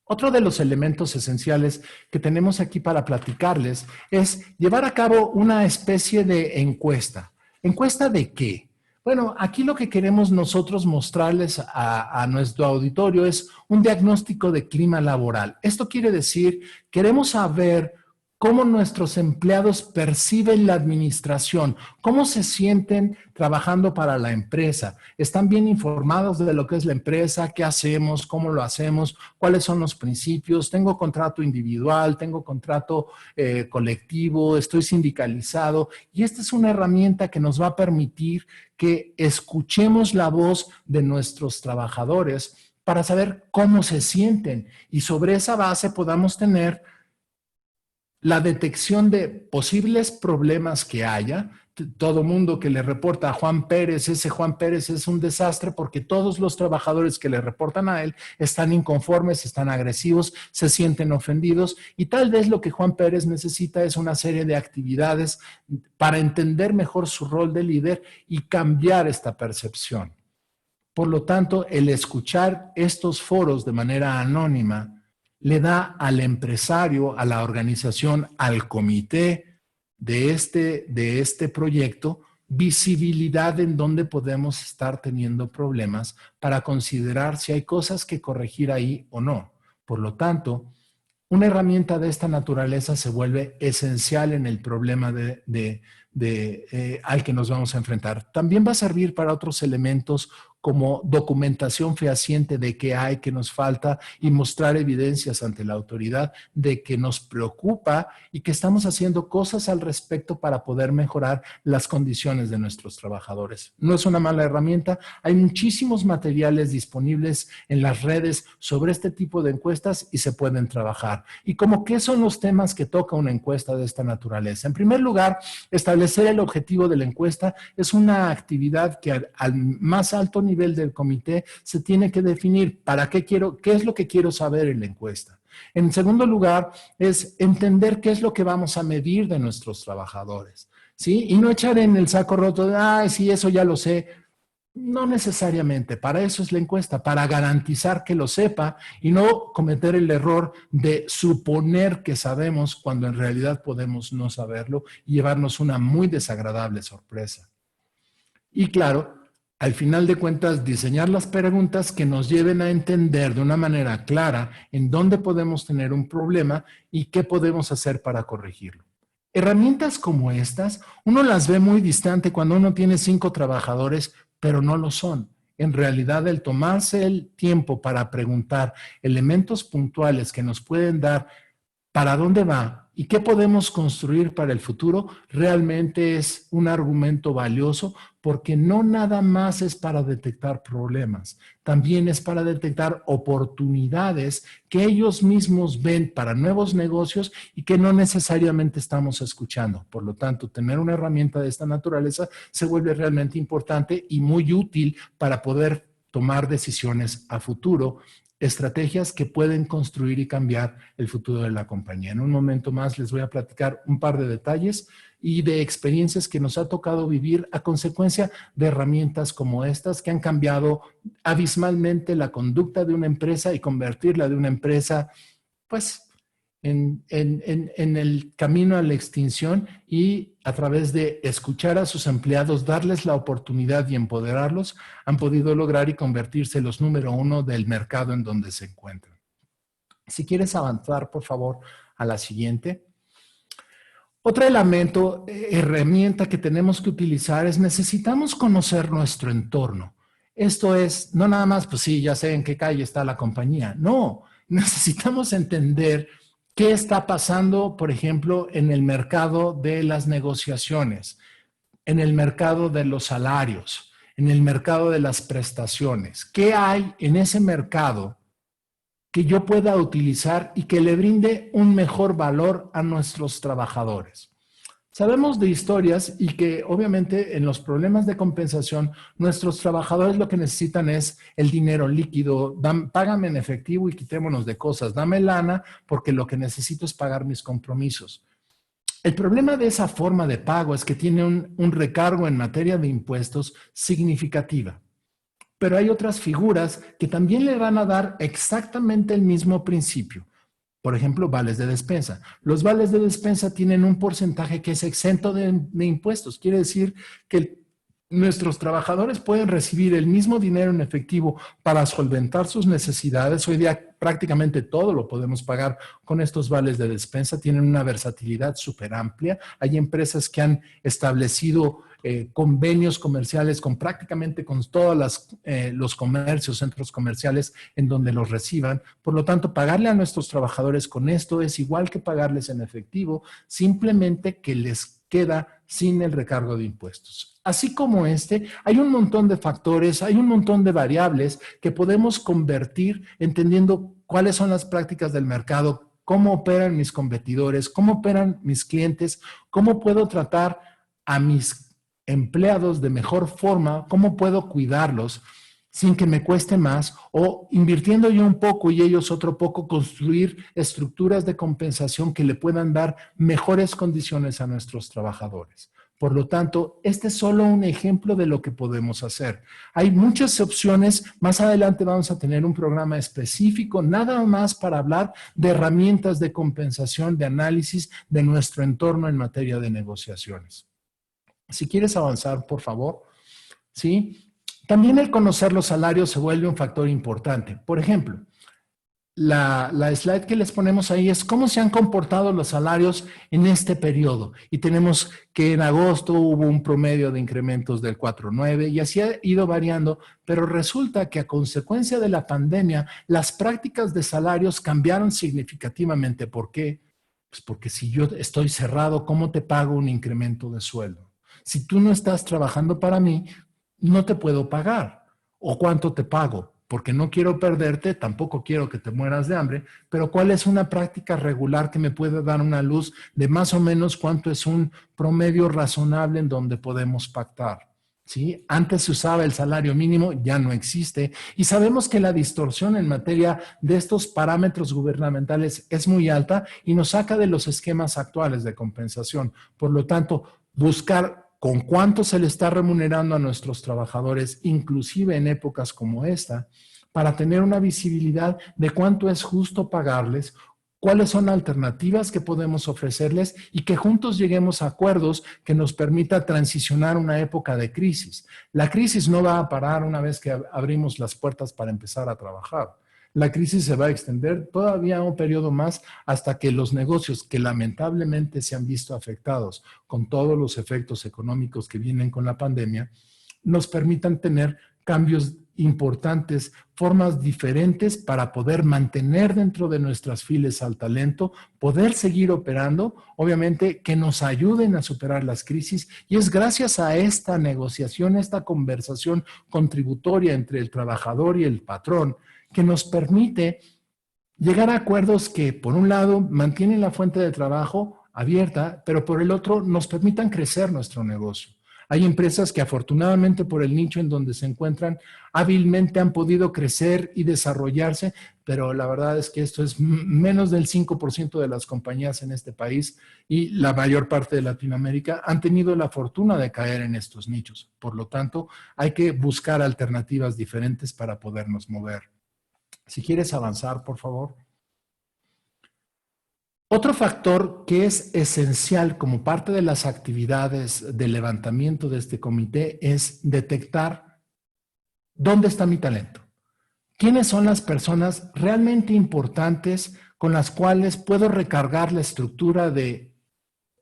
Otro de los elementos esenciales que tenemos aquí para platicarles es llevar a cabo una especie de encuesta. ¿Encuesta de qué? Bueno, aquí lo que queremos nosotros mostrarles a nuestro auditorio es un diagnóstico de clima laboral. Esto quiere decir, queremos saber cómo nuestros empleados perciben la administración, cómo se sienten trabajando para la empresa, están bien informados de lo que es la empresa, qué hacemos, cómo lo hacemos, cuáles son los principios, tengo contrato individual, tengo contrato colectivo, estoy sindicalizado, y esta es una herramienta que nos va a permitir que escuchemos la voz de nuestros trabajadores para saber cómo se sienten, y sobre esa base podamos tener la detección de posibles problemas que haya. Todo mundo que le reporta a Juan Pérez, ese Juan Pérez es un desastre porque todos los trabajadores que le reportan a él están inconformes, están agresivos, se sienten ofendidos, y tal vez lo que Juan Pérez necesita es una serie de actividades para entender mejor su rol de líder y cambiar esta percepción. Por lo tanto, el escuchar estos foros de manera anónima le da al empresario, a la organización, al comité de este proyecto, visibilidad en donde podemos estar teniendo problemas para considerar si hay cosas que corregir ahí o no. Por lo tanto, una herramienta de esta naturaleza se vuelve esencial en el problema al que nos vamos a enfrentar. También va a servir para otros elementos como documentación fehaciente de qué hay, qué nos falta, y mostrar evidencias ante la autoridad de que nos preocupa y que estamos haciendo cosas al respecto para poder mejorar las condiciones de nuestros trabajadores. No es una mala herramienta, hay muchísimos materiales disponibles en las redes sobre este tipo de encuestas y se pueden trabajar. ¿Y como qué son los temas que toca una encuesta de esta naturaleza? En primer lugar, establecer el objetivo de la encuesta es una actividad que al más alto nivel del comité se tiene que definir qué es lo que quiero saber en la encuesta. En segundo lugar, es entender qué es lo que vamos a medir de nuestros trabajadores, ¿sí? Y no echar en el saco roto de, ay, sí, eso ya lo sé. No necesariamente, para eso es la encuesta, para garantizar que lo sepa y no cometer el error de suponer que sabemos cuando en realidad podemos no saberlo y llevarnos una muy desagradable sorpresa. Y claro, al final de cuentas, diseñar las preguntas que nos lleven a entender de una manera clara en dónde podemos tener un problema y qué podemos hacer para corregirlo. Herramientas como estas, uno las ve muy distante cuando uno tiene 5 trabajadores, pero no lo son. En realidad, el tomarse el tiempo para preguntar elementos puntuales que nos pueden dar para dónde va y qué podemos construir para el futuro, realmente es un argumento valioso porque no nada más es para detectar problemas, también es para detectar oportunidades que ellos mismos ven para nuevos negocios y que no necesariamente estamos escuchando. Por lo tanto, tener una herramienta de esta naturaleza se vuelve realmente importante y muy útil para poder tomar decisiones a futuro, estrategias que pueden construir y cambiar el futuro de la compañía. En un momento más les voy a platicar un par de detalles y de experiencias que nos ha tocado vivir a consecuencia de herramientas como estas que han cambiado abismalmente la conducta de una empresa y convertirla de una empresa, pues, en el camino a la extinción, y a través de escuchar a sus empleados, darles la oportunidad y empoderarlos, han podido lograr y convertirse en los número 1 del mercado en donde se encuentran. Si quieres avanzar, por favor, a la siguiente. Otro elemento, herramienta que tenemos que utilizar es necesitamos conocer nuestro entorno. Esto es, no nada más, pues sí, ya sé en qué calle está la compañía. No, necesitamos entender qué está pasando, por ejemplo, en el mercado de las negociaciones, en el mercado de los salarios, en el mercado de las prestaciones. ¿Qué hay en ese mercado que yo pueda utilizar y que le brinde un mejor valor a nuestros trabajadores? Sabemos de historias y que obviamente en los problemas de compensación nuestros trabajadores lo que necesitan es el dinero líquido, págame en efectivo y quitémonos de cosas, dame lana porque lo que necesito es pagar mis compromisos. El problema de esa forma de pago es que tiene un recargo en materia de impuestos significativa. Pero hay otras figuras que también le van a dar exactamente el mismo principio. Por ejemplo, vales de despensa. Los vales de despensa tienen un porcentaje que es exento de impuestos. Quiere decir que nuestros trabajadores pueden recibir el mismo dinero en efectivo para solventar sus necesidades. Hoy día prácticamente todo lo podemos pagar con estos vales de despensa. Tienen una versatilidad súper amplia. Hay empresas que han establecido convenios comerciales con prácticamente con todos los comercios, centros comerciales en donde los reciban. Por lo tanto, pagarle a nuestros trabajadores con esto es igual que pagarles en efectivo, simplemente que les queda sin el recargo de impuestos. Así como hay un montón de factores, hay un montón de variables que podemos convertir entendiendo cuáles son las prácticas del mercado, cómo operan mis competidores, cómo operan mis clientes, cómo puedo tratar a mis empleados de mejor forma, cómo puedo cuidarlos sin que me cueste más, o invirtiendo yo un poco y ellos otro poco, construir estructuras de compensación que le puedan dar mejores condiciones a nuestros trabajadores. Por lo tanto, este es solo un ejemplo de lo que podemos hacer. Hay muchas opciones. Más adelante vamos a tener un programa específico, nada más para hablar de herramientas de compensación, de análisis de nuestro entorno en materia de negociaciones. Si quieres avanzar, por favor. ¿Sí? También el conocer los salarios se vuelve un factor importante. Por ejemplo, la slide que les ponemos ahí es cómo se han comportado los salarios en este periodo. Y tenemos que en agosto hubo un promedio de incrementos del 4.9 y así ha ido variando, pero resulta que a consecuencia de la pandemia, las prácticas de salarios cambiaron significativamente. ¿Por qué? Pues porque si yo estoy cerrado, ¿cómo te pago un incremento de sueldo? Si tú no estás trabajando para mí, no te puedo pagar. ¿O cuánto te pago? Porque no quiero perderte, tampoco quiero que te mueras de hambre, pero ¿cuál es una práctica regular que me puede dar una luz de más o menos cuánto es un promedio razonable en donde podemos pactar? ¿Sí? Antes se usaba el salario mínimo, ya no existe, y sabemos que la distorsión en materia de estos parámetros gubernamentales es muy alta y nos saca de los esquemas actuales de compensación. Por lo tanto, buscar con cuánto se le está remunerando a nuestros trabajadores, inclusive en épocas como esta, para tener una visibilidad de cuánto es justo pagarles, cuáles son alternativas que podemos ofrecerles y que juntos lleguemos a acuerdos que nos permita transicionar una época de crisis. La crisis no va a parar una vez que abrimos las puertas para empezar a trabajar. La crisis se va a extender todavía un periodo más hasta que los negocios que lamentablemente se han visto afectados con todos los efectos económicos que vienen con la pandemia, nos permitan tener cambios importantes, formas diferentes para poder mantener dentro de nuestras filas al talento, poder seguir operando, obviamente que nos ayuden a superar las crisis, y es gracias a esta negociación, esta conversación contributoria entre el trabajador y el patrón, que nos permite llegar a acuerdos que, por un lado, mantienen la fuente de trabajo abierta, pero por el otro, nos permitan crecer nuestro negocio. Hay empresas que afortunadamente por el nicho en donde se encuentran hábilmente han podido crecer y desarrollarse, pero la verdad es que esto es menos del 5% de las compañías en este país, y la mayor parte de Latinoamérica han tenido la fortuna de caer en estos nichos. Por lo tanto, hay que buscar alternativas diferentes para podernos mover. Si quieres avanzar, por favor. Otro factor que es esencial como parte de las actividades de levantamiento de este comité es detectar dónde está mi talento. ¿Quiénes son las personas realmente importantes con las cuales puedo recargar la estructura de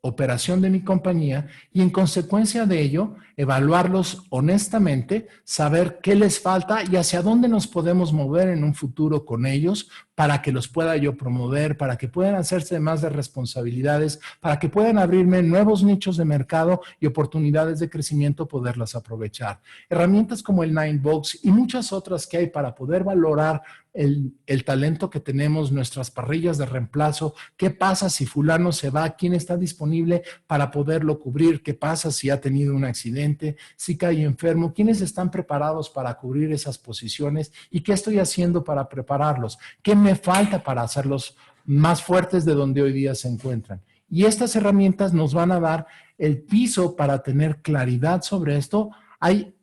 operación de mi compañía y, en consecuencia de ello, evaluarlos honestamente, saber qué les falta y hacia dónde nos podemos mover en un futuro con ellos para que los pueda yo promover, para que puedan hacerse más de responsabilidades, para que puedan abrirme nuevos nichos de mercado y oportunidades de crecimiento, poderlas aprovechar. Herramientas como el Ninebox y muchas otras que hay para poder valorar el talento que tenemos, nuestras parrillas de reemplazo, qué pasa si fulano se va, quién está disponible para poderlo cubrir, qué pasa si ha tenido un accidente, si cae enfermo, quiénes están preparados para cubrir esas posiciones y qué estoy haciendo para prepararlos, qué me falta para hacerlos más fuertes de donde hoy día se encuentran. Y estas herramientas nos van a dar el piso para tener claridad sobre esto. Hay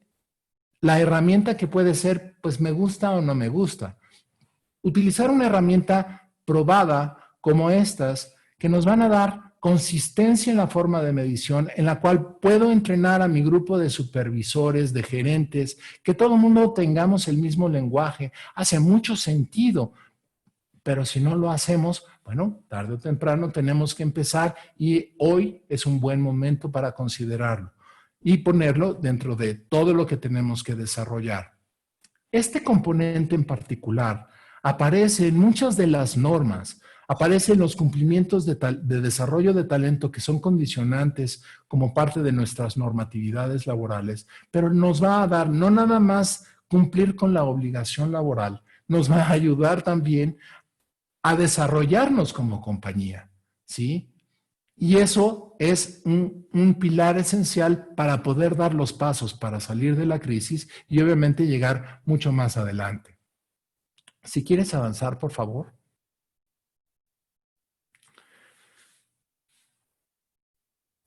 la herramienta que puede ser, pues me gusta o no me gusta. Utilizar una herramienta probada como estas que nos van a dar consistencia en la forma de medición, en la cual puedo entrenar a mi grupo de supervisores, de gerentes, que todo el mundo tengamos el mismo lenguaje. Hace mucho sentido, pero si no lo hacemos, bueno, tarde o temprano tenemos que empezar, y hoy es un buen momento para considerarlo y ponerlo dentro de todo lo que tenemos que desarrollar. Este componente en particular aparece en muchas de las normas, aparece en los cumplimientos de desarrollo de talento que son condicionantes como parte de nuestras normatividades laborales, pero nos va a dar no nada más cumplir con la obligación laboral, nos va a ayudar también a desarrollarnos como compañía, ¿sí? Y eso es un pilar esencial para poder dar los pasos para salir de la crisis y obviamente llegar mucho más adelante. Si quieres avanzar, por favor.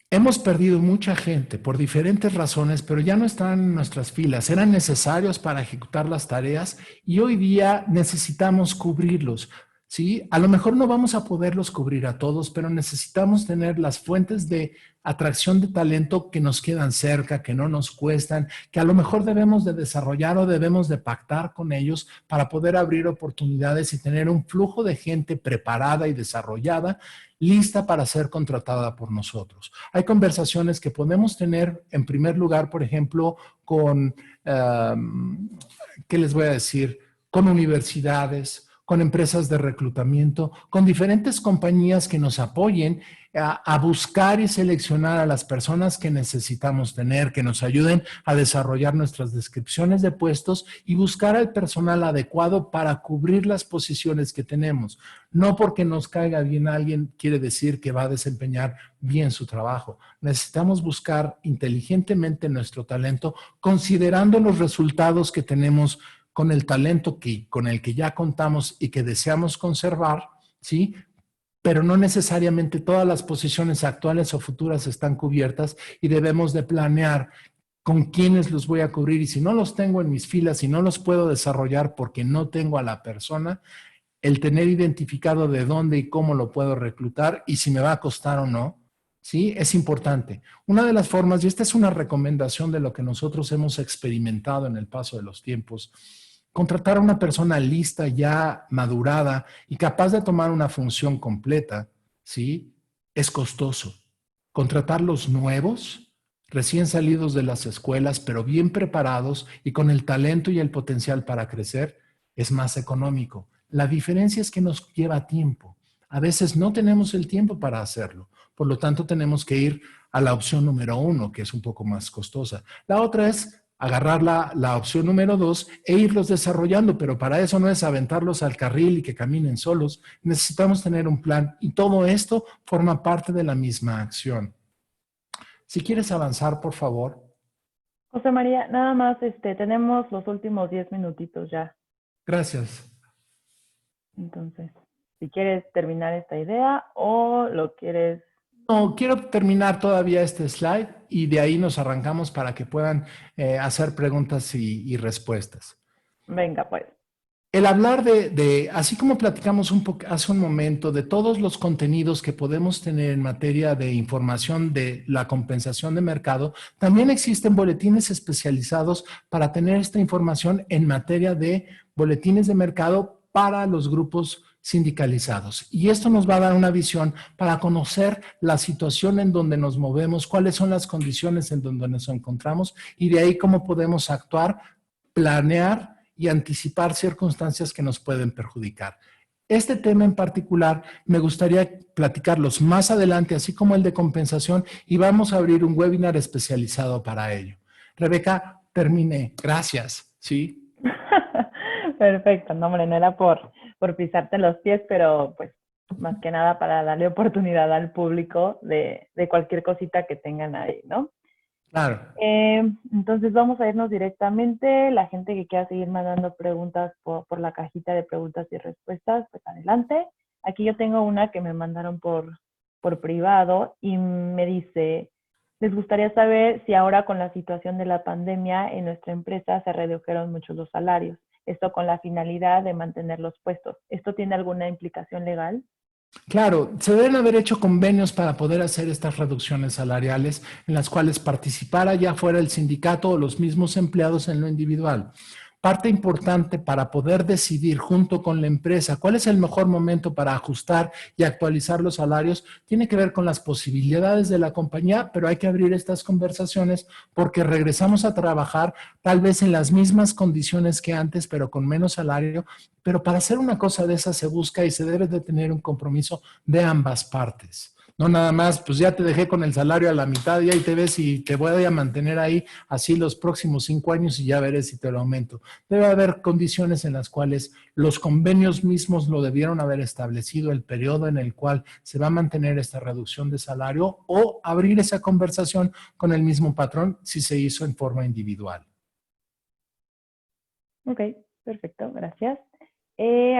Hemos perdido mucha gente por diferentes razones, pero ya no están en nuestras filas. Eran necesarios para ejecutar las tareas y hoy día necesitamos cubrirlos. ¿Sí? A lo mejor no vamos a poderlos cubrir a todos, pero necesitamos tener las fuentes de atracción de talento que nos quedan cerca, que no nos cuestan, que a lo mejor debemos de desarrollar o debemos de pactar con ellos para poder abrir oportunidades y tener un flujo de gente preparada y desarrollada, lista para ser contratada por nosotros. Hay conversaciones que podemos tener, en primer lugar, por ejemplo, con, ¿qué les voy a decir? Con universidades, con empresas de reclutamiento, con diferentes compañías que nos apoyen a buscar y seleccionar a las personas que necesitamos tener, que nos ayuden a desarrollar nuestras descripciones de puestos y buscar al personal adecuado para cubrir las posiciones que tenemos. No porque nos caiga bien alguien quiere decir que va a desempeñar bien su trabajo. Necesitamos buscar inteligentemente nuestro talento, considerando los resultados que tenemos con el talento con el que ya contamos y que deseamos conservar, ¿sí? Pero no necesariamente todas las posiciones actuales o futuras están cubiertas y debemos de planear con quiénes los voy a cubrir, y si no los tengo en mis filas y no los puedo desarrollar porque no tengo a la persona, el tener identificado de dónde y cómo lo puedo reclutar y si me va a costar o no, ¿sí? Es importante. Una de las formas, y esta es una recomendación de lo que nosotros hemos experimentado en el paso de los tiempos, contratar a una persona lista, ya madurada y capaz de tomar una función completa, ¿sí? Es costoso. Contratar los nuevos, recién salidos de las escuelas, pero bien preparados y con el talento y el potencial para crecer, es más económico. La diferencia es que nos lleva tiempo. A veces no tenemos el tiempo para hacerlo. Por lo tanto, tenemos que ir a la opción número 1, que es un poco más costosa. La otra es agarrar la opción número 2 e irlos desarrollando, pero para eso no es aventarlos al carril y que caminen solos. Necesitamos tener un plan y todo esto forma parte de la misma acción. Si quieres avanzar, por favor. José María, nada más, tenemos los últimos 10 minutitos ya. Gracias. Entonces, si quieres terminar esta idea o lo quieres... No, quiero terminar todavía este slide y de ahí nos arrancamos para que puedan hacer preguntas y respuestas. Venga, pues. El hablar así como platicamos hace un momento, de todos los contenidos que podemos tener en materia de información de la compensación de mercado, también existen boletines especializados para tener esta información en materia de boletines de mercado para los grupos sindicalizados. Y esto nos va a dar una visión para conocer la situación en donde nos movemos, cuáles son las condiciones en donde nos encontramos y de ahí cómo podemos actuar, planear y anticipar circunstancias que nos pueden perjudicar. Este tema en particular me gustaría platicarlos más adelante, así como el de compensación, y vamos a abrir un webinar especializado para ello. Rebeca, terminé. Gracias. ¿Sí? Perfecto. No, hombre, no era por pisarte los pies, pero pues más que nada para darle oportunidad al público de cualquier cosita que tengan ahí, ¿no? Claro. Entonces vamos a irnos directamente. La gente que quiera seguir mandando preguntas por la cajita de preguntas y respuestas, pues adelante. Aquí yo tengo una que me mandaron por privado y me dice, les gustaría saber si ahora con la situación de la pandemia en nuestra empresa se redujeron mucho los salarios. Esto con la finalidad de mantener los puestos. ¿Esto tiene alguna implicación legal? Claro, se deben haber hecho convenios para poder hacer estas reducciones salariales en las cuales participara ya fuera el sindicato o los mismos empleados en lo individual. Parte importante para poder decidir junto con la empresa cuál es el mejor momento para ajustar y actualizar los salarios tiene que ver con las posibilidades de la compañía, pero hay que abrir estas conversaciones porque regresamos a trabajar tal vez en las mismas condiciones que antes, pero con menos salario. Pero para hacer una cosa de esa se busca y se debe de tener un compromiso de ambas partes. No nada más, pues ya te dejé con el salario a la mitad y ahí te ves y te voy a mantener ahí así los próximos 5 años y ya veré si te lo aumento. Debe haber condiciones en las cuales los convenios mismos lo debieron haber establecido, el periodo en el cual se va a mantener esta reducción de salario o abrir esa conversación con el mismo patrón si se hizo en forma individual. Ok, perfecto, gracias.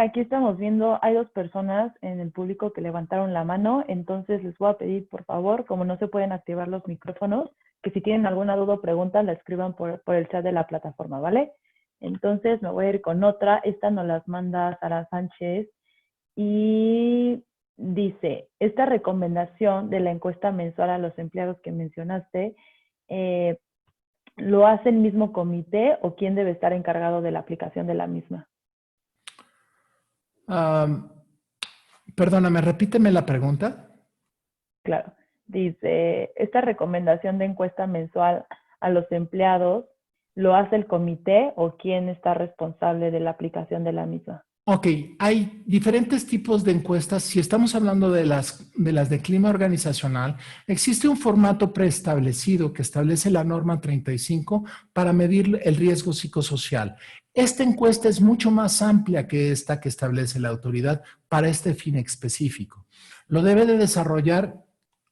Aquí estamos viendo, hay 2 personas en el público que levantaron la mano, entonces les voy a pedir, por favor, como no se pueden activar los micrófonos, que si tienen alguna duda o pregunta, la escriban por el chat de la plataforma, ¿vale? Entonces me voy a ir con otra, esta nos las manda Sara Sánchez y dice, esta recomendación de la encuesta mensual a los empleados que mencionaste, ¿lo hace el mismo comité o quién debe estar encargado de la aplicación de la misma? Perdóname, repíteme la pregunta. Claro. Dice, esta recomendación de encuesta mensual a los empleados, ¿lo hace el comité o quién está responsable de la aplicación de la misma? Ok, hay diferentes tipos de encuestas. Si estamos hablando de las de clima organizacional, existe un formato preestablecido que establece la norma 35 para medir el riesgo psicosocial. Esta encuesta es mucho más amplia que esta que establece la autoridad para este fin específico. Lo debe de desarrollar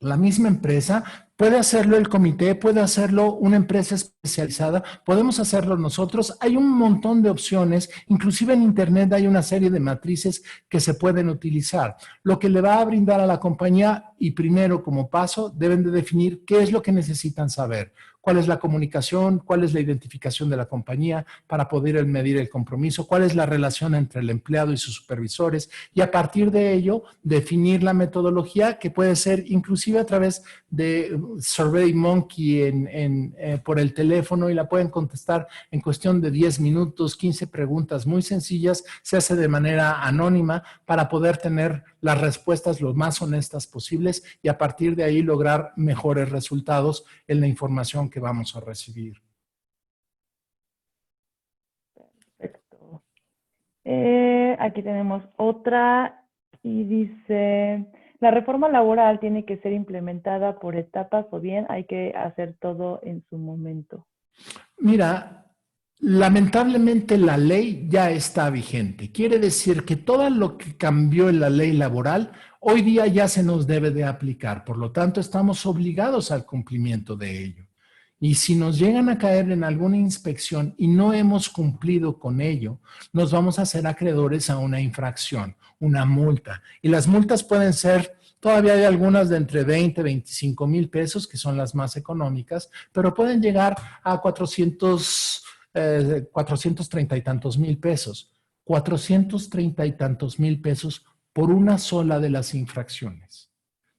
la misma empresa, puede hacerlo el comité, puede hacerlo una empresa especializada, podemos hacerlo nosotros. Hay un montón de opciones, inclusive en Internet hay una serie de matrices que se pueden utilizar. Lo que le va a brindar a la compañía y primero como paso deben de definir qué es lo que necesitan saber. cuál es la comunicación, cuál es la identificación de la compañía para poder medir el compromiso, cuál es la relación entre el empleado y sus supervisores y a partir de ello definir la metodología que puede ser inclusive a través de SurveyMonkey por el teléfono y la pueden contestar en cuestión de 10 minutos, 15 preguntas muy sencillas, se hace de manera anónima para poder tener las respuestas lo más honestas posibles y a partir de ahí lograr mejores resultados en la información que vamos a recibir. Perfecto. Aquí tenemos otra y dice, ¿la reforma laboral tiene que ser implementada por etapas o bien hay que hacer todo en su momento? Mira, lamentablemente la ley ya está vigente. Quiere decir que todo lo que cambió en la ley laboral hoy día ya se nos debe de aplicar. Por lo tanto, estamos obligados al cumplimiento de ello. Y si nos llegan a caer en alguna inspección y no hemos cumplido con ello, nos vamos a hacer acreedores a una infracción, una multa. Y las multas pueden ser, todavía hay algunas de entre 20 y 25 mil pesos, que son las más económicas, pero pueden llegar a 430 y tantos mil pesos. 430 y tantos mil pesos por una sola de las infracciones.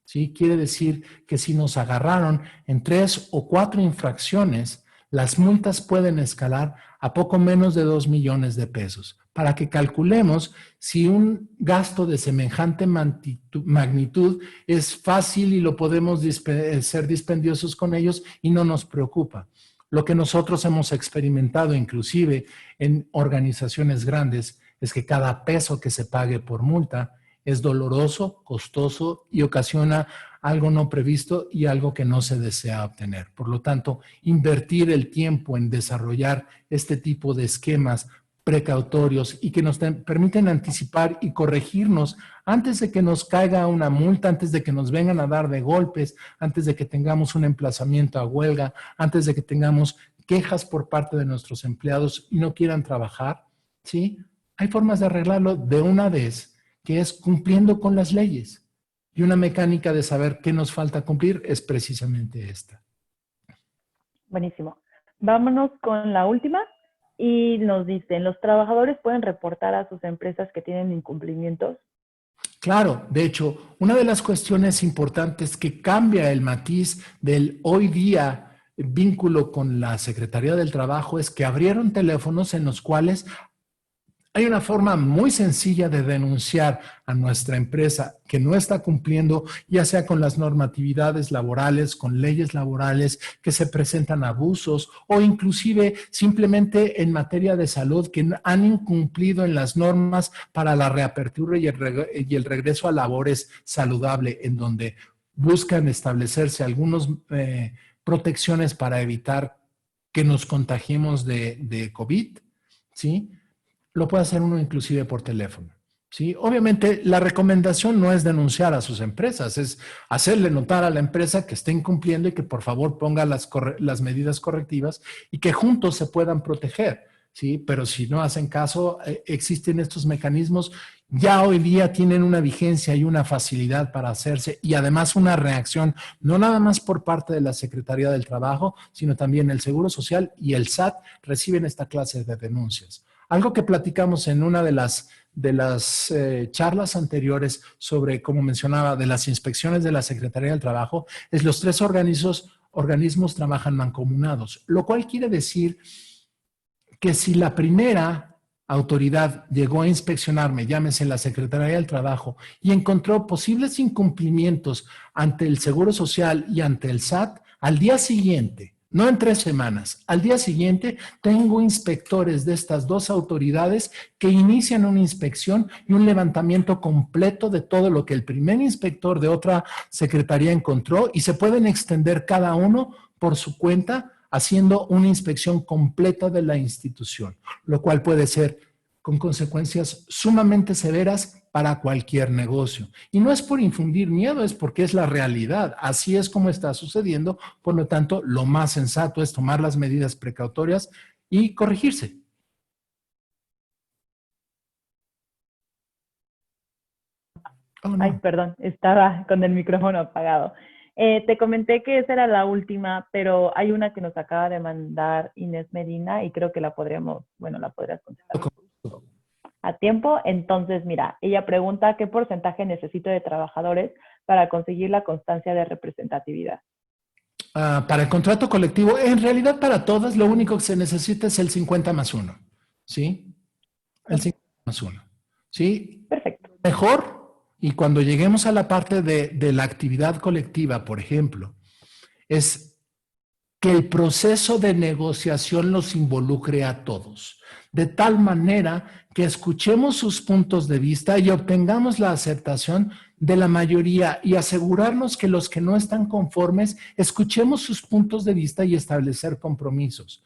¿Sí? Quiere decir que si nos agarraron en 3 o 4 infracciones, las multas pueden escalar a poco menos de 2 millones de pesos. Para que calculemos si un gasto de semejante magnitud es fácil y lo podemos ser dispendiosos con ellos y no nos preocupa. Lo que nosotros hemos experimentado inclusive en organizaciones grandes es que cada peso que se pague por multa es doloroso, costoso y ocasiona algo no previsto y algo que no se desea obtener. Por lo tanto, invertir el tiempo en desarrollar este tipo de esquemas precautorios y que nos permiten anticipar y corregirnos antes de que nos caiga una multa, antes de que nos vengan a dar de golpes, antes de que tengamos un emplazamiento a huelga, antes de que tengamos quejas por parte de nuestros empleados y no quieran trabajar, ¿sí? Hay formas de arreglarlo de una vez, que es cumpliendo con las leyes. Y una mecánica de saber qué nos falta cumplir es precisamente esta. Buenísimo. Vámonos con la última y nos dicen, ¿los trabajadores pueden reportar a sus empresas que tienen incumplimientos? Claro, de hecho, una de las cuestiones importantes que cambia el matiz del hoy día vínculo con la Secretaría del Trabajo es que abrieron teléfonos en los cuales hay una forma muy sencilla de denunciar a nuestra empresa que no está cumpliendo, ya sea con las normatividades laborales, con leyes laborales, que se presentan abusos o inclusive simplemente en materia de salud que han incumplido en las normas para la reapertura y el regreso a labores saludable, en donde buscan establecerse algunas protecciones para evitar que nos contagiemos de COVID, ¿sí? Lo puede hacer uno inclusive por teléfono. ¿Sí? Obviamente la recomendación no es denunciar a sus empresas, es hacerle notar a la empresa que está incumpliendo y que por favor ponga las medidas correctivas y que juntos se puedan proteger. ¿Sí? Pero si no hacen caso, existen estos mecanismos, ya hoy día tienen una vigencia y una facilidad para hacerse y además una reacción, no nada más por parte de la Secretaría del Trabajo, sino también el Seguro Social y el SAT reciben esta clase de denuncias. Algo que platicamos en una de las charlas anteriores sobre, como mencionaba, de las inspecciones de la Secretaría del Trabajo, es los 3 organismos trabajan mancomunados, lo cual quiere decir que si la primera autoridad llegó a inspeccionarme, llámese la Secretaría del Trabajo, y encontró posibles incumplimientos ante el Seguro Social y ante el SAT, al día siguiente, no en 3 semanas, al día siguiente tengo inspectores de estas 2 autoridades que inician una inspección y un levantamiento completo de todo lo que el primer inspector de otra secretaría encontró y se pueden extender cada uno por su cuenta haciendo una inspección completa de la institución, lo cual puede ser con consecuencias sumamente severas para cualquier negocio. Y no es por infundir miedo, es porque es la realidad. Así es como está sucediendo. Por lo tanto, lo más sensato es tomar las medidas precautorias y corregirse. Oh, no. Ay, perdón, estaba con el micrófono apagado. Te comenté que esa era la última, pero hay una que nos acaba de mandar Inés Medina y creo que la podríamos, bueno, la podrías contestar a tiempo. Entonces, mira, ella pregunta qué porcentaje necesito de trabajadores para conseguir la constancia de representatividad. Para el contrato colectivo, en realidad para todas, lo único que se necesita es el 50+1, ¿sí? El 50+1, ¿sí? Perfecto. Mejor, y cuando lleguemos a la parte de la actividad colectiva, por ejemplo, es que el proceso de negociación los involucre a todos, de tal manera que escuchemos sus puntos de vista y obtengamos la aceptación de la mayoría y asegurarnos que los que no están conformes, escuchemos sus puntos de vista y establecer compromisos.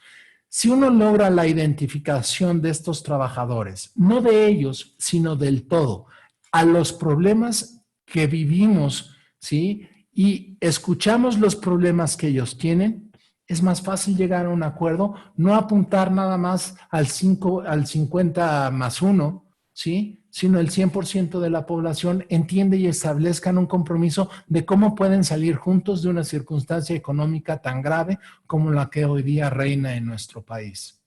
Si uno logra la identificación de estos trabajadores, no de ellos, sino del todo, a los problemas que vivimos, ¿sí? Y escuchamos los problemas que ellos tienen, es más fácil llegar a un acuerdo, no apuntar nada más al 50+1, ¿sí? Sino el 100% de la población entiende y establezcan un compromiso de cómo pueden salir juntos de una circunstancia económica tan grave como la que hoy día reina en nuestro país.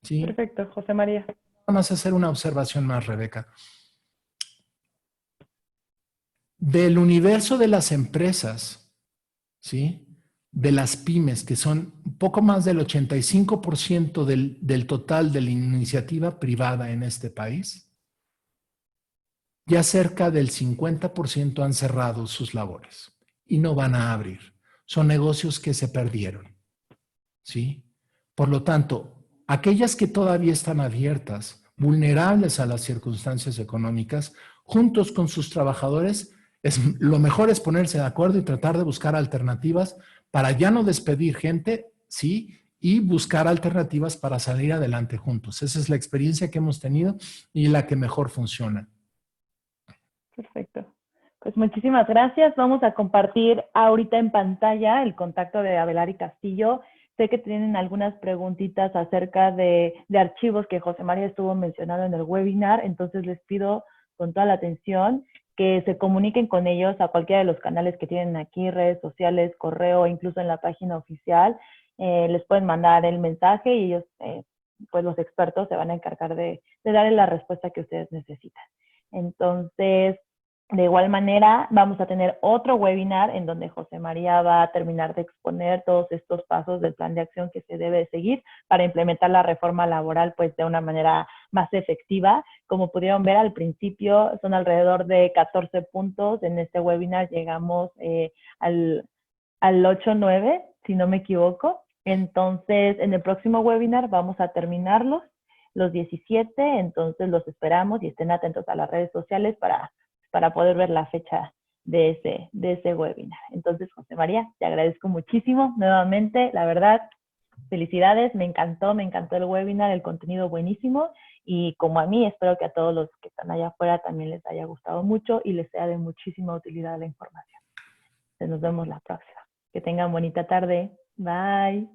¿Sí? Perfecto, José María. Vamos a hacer una observación más, Rebeca. Del universo de las empresas, ¿sí? De las pymes, que son un poco más del 85% del total de la iniciativa privada en este país, ya cerca del 50% han cerrado sus labores y no van a abrir. Son negocios que se perdieron, ¿sí? Por lo tanto, aquellas que todavía están abiertas, vulnerables a las circunstancias económicas, juntos con sus trabajadores, lo mejor es ponerse de acuerdo y tratar de buscar alternativas para ya no despedir gente, ¿sí? Y buscar alternativas para salir adelante juntos. Esa es la experiencia que hemos tenido y la que mejor funciona. Perfecto. Pues muchísimas gracias. Vamos a compartir ahorita en pantalla el contacto de Abelar y Castillo. Sé que tienen algunas preguntitas acerca de archivos que José María estuvo mencionando en el webinar, entonces les pido con toda la atención que se comuniquen con ellos a cualquiera de los canales que tienen aquí, redes sociales, correo, incluso en la página oficial. Les pueden mandar el mensaje y ellos, pues los expertos, se van a encargar de darle la respuesta que ustedes necesitan. Entonces, de igual manera, vamos a tener otro webinar en donde José María va a terminar de exponer todos estos pasos del plan de acción que se debe seguir para implementar la reforma laboral pues de una manera más efectiva. Como pudieron ver al principio, son alrededor de 14 puntos. En este webinar llegamos al 8-9, si no me equivoco. Entonces, en el próximo webinar vamos a terminarlos, los 17, entonces los esperamos y estén atentos a las redes sociales para poder ver la fecha de ese webinar. Entonces, José María, te agradezco muchísimo nuevamente, la verdad, felicidades, me encantó el webinar, el contenido buenísimo y como a mí, espero que a todos los que están allá afuera también les haya gustado mucho y les sea de muchísima utilidad la información. Entonces, nos vemos la próxima. Que tengan bonita tarde. Bye.